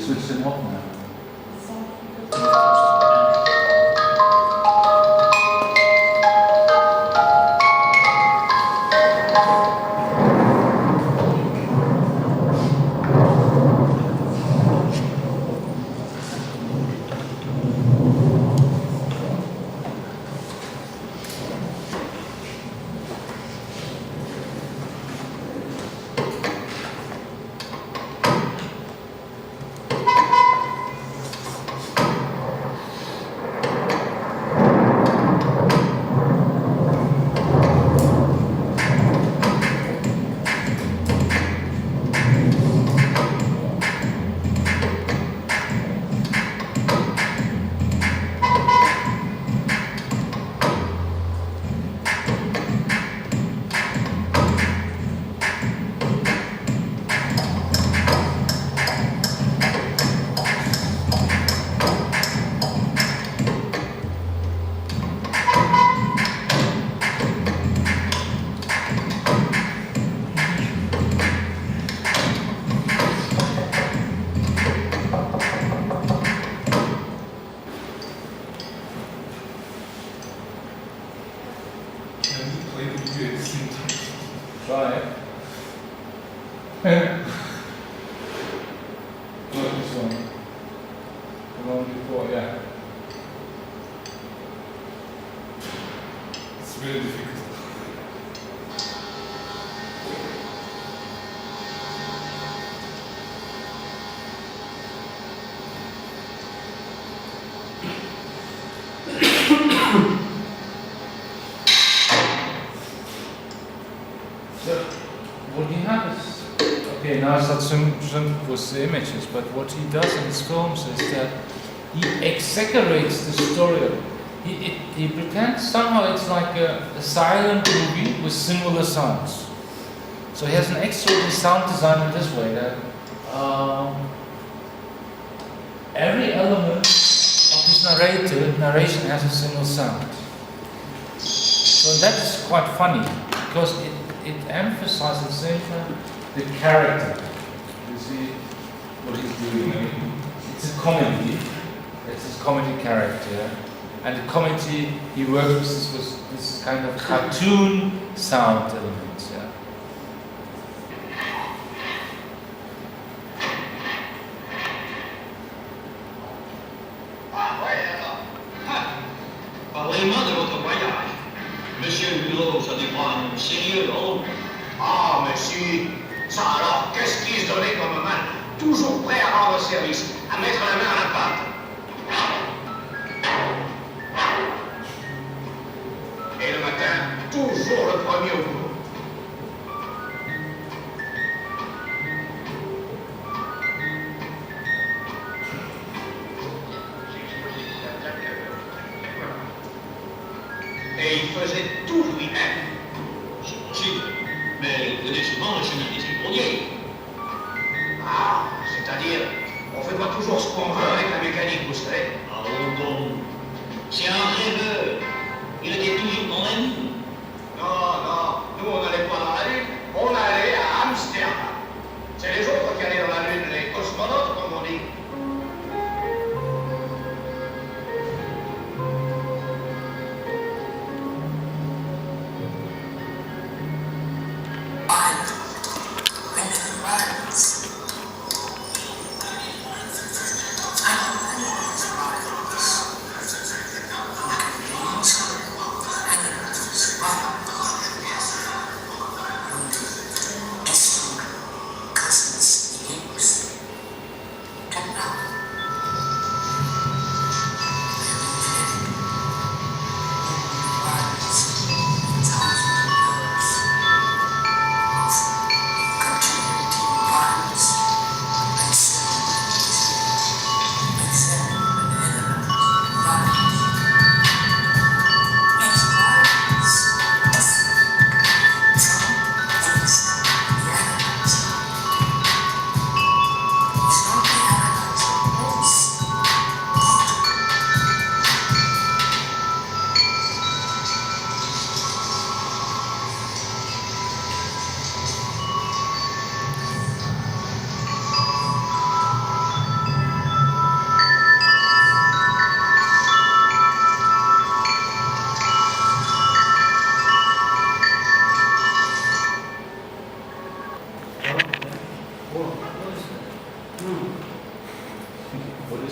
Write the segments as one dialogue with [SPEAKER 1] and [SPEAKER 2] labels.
[SPEAKER 1] switch them off now. Try it. Not this one. The one before, yeah.
[SPEAKER 2] It's really difficult.
[SPEAKER 1] So, what he has, okay, now Satsum was the images, but what he does in his films is that he exaggerates the story. He pretends somehow it's like a silent movie with similar sounds. So he has an extraordinary sound design in this way that every element of his narration has a single sound. So that is quite funny because it emphasizes at the same time the character. You see what he's doing. I mean, it's a comedy. It's his comedy character. And the comedy he works with this kind of cartoon sound elements. Yeah.
[SPEAKER 3] Parlez-moi de votre voyage. Monsieur Hulot, ça dépend sérieux, non?
[SPEAKER 4] Ah, monsieur, ça alors, qu'est-ce qui se donnait comme man? Toujours prêt à rendre service, à mettre la main à la pâte. Et le matin, toujours le premier au boulot. Et il faisait tout lui-même.
[SPEAKER 3] J'imagine. Mais il prenait souvent le chemin des écoliers.
[SPEAKER 4] Ah, c'est-à-dire, on fait pas toujours ce qu'on veut avec la mécanique, vous savez.
[SPEAKER 3] Ah bon. C'est un rêveur. Il était toujours dans la lune.
[SPEAKER 4] Non, non, nous on n'allait pas dans la Lune, on allait à Amsterdam. C'est les autres qui allaient dans la Lune, les cosmonautes, comme on dit.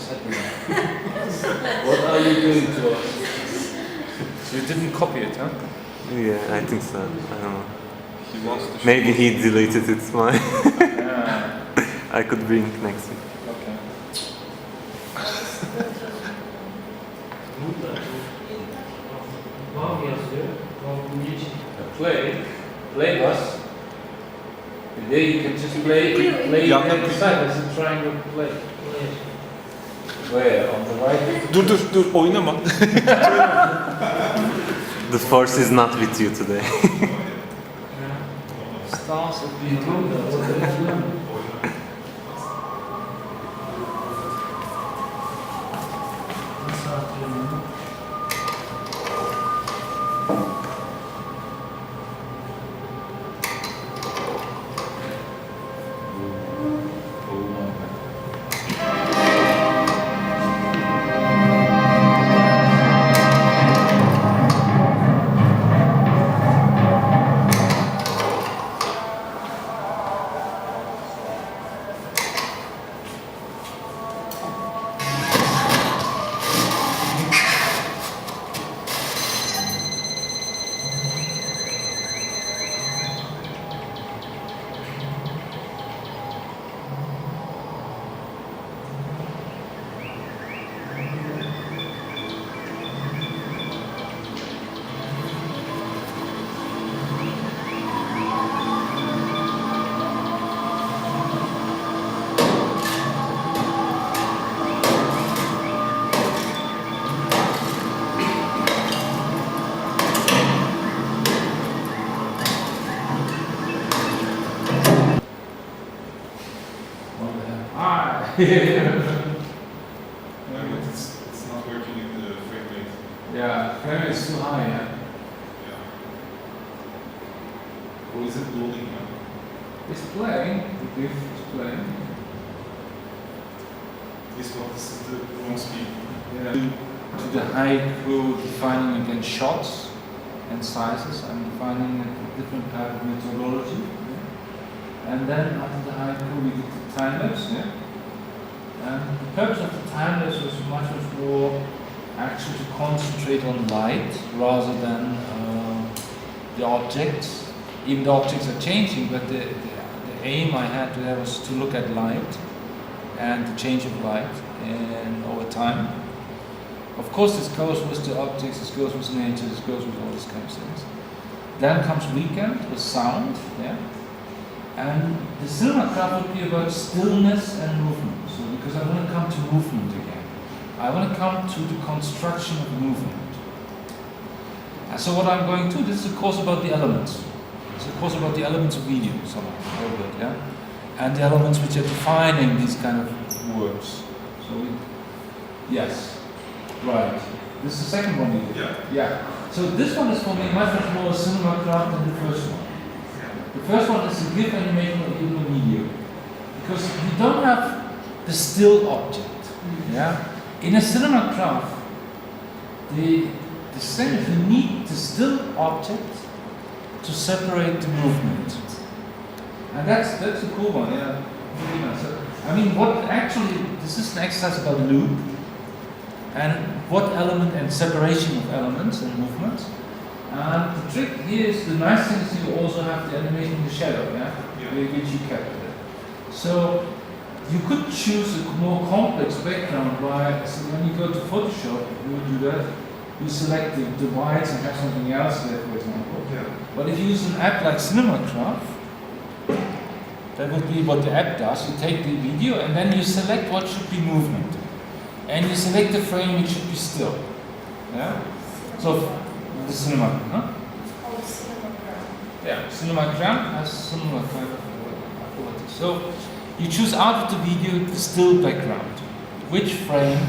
[SPEAKER 1] just happening? What are you doing to us? You didn't copy it, huh?
[SPEAKER 2] Yeah, I think so. I don't know.
[SPEAKER 5] He wants to
[SPEAKER 2] Maybe he deleted it. Mine.
[SPEAKER 1] Yeah.
[SPEAKER 2] I could bring next week.
[SPEAKER 1] Okay. A play bus. And there you can just play
[SPEAKER 5] Yandan
[SPEAKER 1] on the side. There's a triangle play. Where? On the right?
[SPEAKER 5] Dur oynama.
[SPEAKER 2] The force is not with you today.
[SPEAKER 1] Stars of the
[SPEAKER 5] It's not working in the frame rate.
[SPEAKER 1] Yeah, frame is too high, yeah.
[SPEAKER 5] Yeah. Or is it loading now?
[SPEAKER 1] It's playing, the GIF is playing.
[SPEAKER 5] This is the wrong speed.
[SPEAKER 1] Yeah. To the haiku, defining again shots and sizes. I'm defining a different type of methodology. And then after the haiku, we did the time lapse. Yeah? And the purpose of the time lapse was much more actually to concentrate on light rather than the objects. Even the objects are changing, but the aim I had there was to look at light and the change of light and over time. Of course, this goes with the objects, this goes with nature, this goes with all these kind of things. Then comes weekend with sound, yeah. And the cinema craft would be about stillness and movement. So because I want to come to movement again, I want to come to the construction of movement. And so what I'm going to, this is a course about the elements. It's a course about the elements of video, somehow, a little bit, yeah. And the elements which are defining these kind of words. So yes. Right. This is the second one you did? Yeah. So this one is for me much more a cinema craft than the first one. The first one is a GIF animation or even a video. Because you don't have the still object. Yeah? In a cinema craft, the thing is you need the still object to separate the movement. And that's a cool one, yeah. So, I mean, what actually, this is an exercise about loop. And what element and separation of elements and movements. And the trick here is, the nice thing is you also have the animation in the shadow, yeah? Which you captured. So you could choose a more complex background by, so when you go to Photoshop, you would do that. You select the whites and have something else there, for example.
[SPEAKER 5] Yeah.
[SPEAKER 1] But if you use an app like Cinema Craft, that would be what the app does. You take the video and then you select what should be movement. And you select the frame which should be still. Yeah? So the cinema, huh?
[SPEAKER 6] It's called Cinema Craft.
[SPEAKER 1] Yeah, Cinema Craft has cinema Craft. So you choose out of the video the still background. Which frame,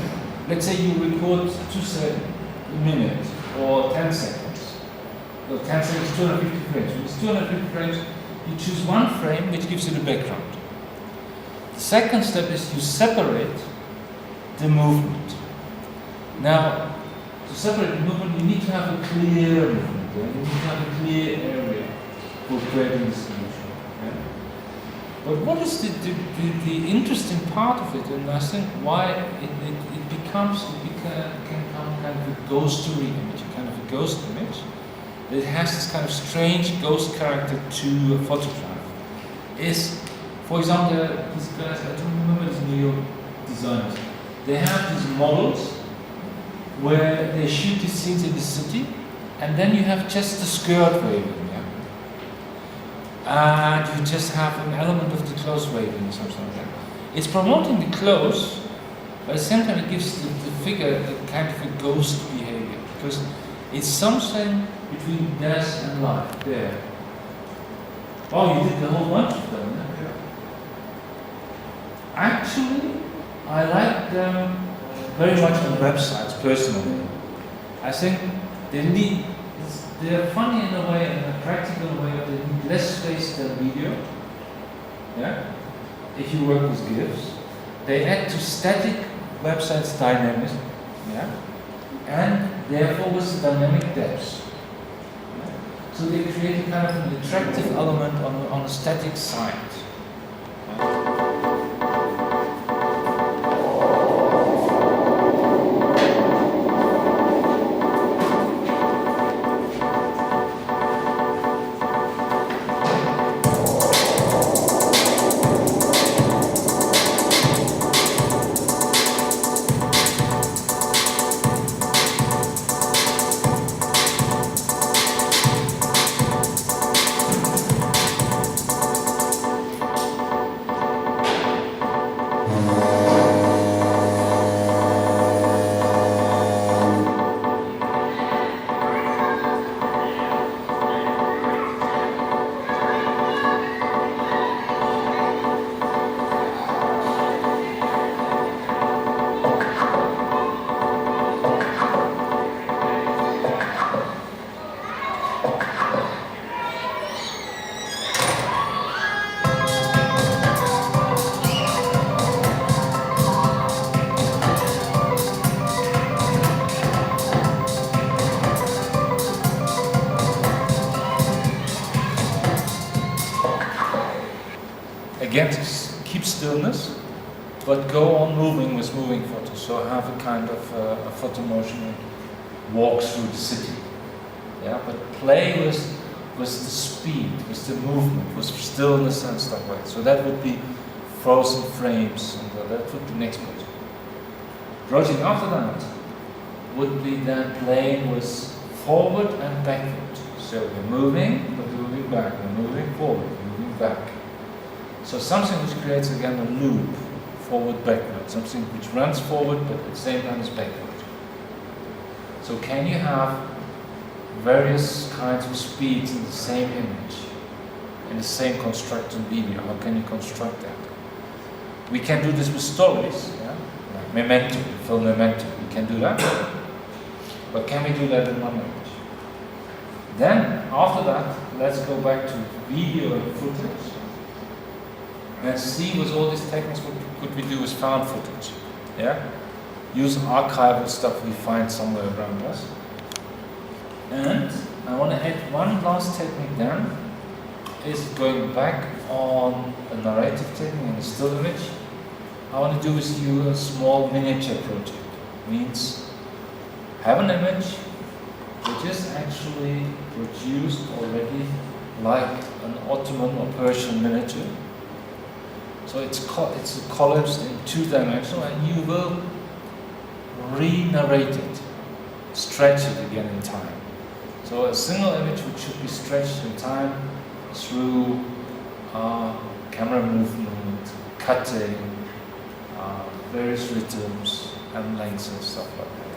[SPEAKER 1] let's say you record 2 seconds, a minute, or 10 seconds. So 10 seconds, 250 frames. With 250 frames, you choose one frame which gives you the background. The second step is you separate the movement. Now, to separate the movement, you need to have a clear movement. Yeah? You need to have a clear area for creating this illusion. Yeah? But what is the interesting part of it, and I think why it can become kind of a ghostery image, a kind of a ghost image. It has this kind of strange ghost character to a photograph. Is, for example, these guys, I don't remember these New York designers, they have these models where they shoot these scenes in the city, and then you have just the skirt waving, yeah? And you just have an element of the clothes waving or something like that. It's promoting the clothes, but at the same time it gives the figure a kind of a ghost behavior, because it's something between death and life, there. Oh, you did the whole bunch of them, yeah? Actually, I like them very much on websites, personally. I think they're funny in a way and practical in a way, but they need less space than video. Yeah? If you work with GIFs. They add to static websites dynamism. Yeah? And therefore with dynamic depth. Yeah? So they create a kind of an attractive element on a static site. Again, keep stillness, but go on moving with moving photos. So have a kind of a photo motion walk through the city. Yeah, but play with the speed, with the movement, with stillness and stuff like that. So that would be frozen frames, and that would be next project. Project after that would be then playing with forward and backward. So we're moving, but we're moving back. We're moving forward, we're moving back. So something which creates again a loop, forward, backward. Something which runs forward, but at the same time is backward. So can you have various kinds of speeds in the same image, in the same constructed video? How can you construct that? We can do this with stories, yeah? Like Memento, the film Memento. We can do that. But can we do that in one image? Then, after that, let's go back to video and footage. And see with all these techniques what could we do with found footage. Yeah? Use archival stuff we find somewhere around us. And I want to add one last technique then, is going back on a narrative technique and a still image. I want to do with you a small miniature project. Means have an image which is actually produced already like an Ottoman or Persian miniature. So it's collapsed in two-dimensional, and you will re-narrate it, stretch it again in time. So a single image which should be stretched in time through camera movement, cutting, various rhythms and lengths and stuff like that.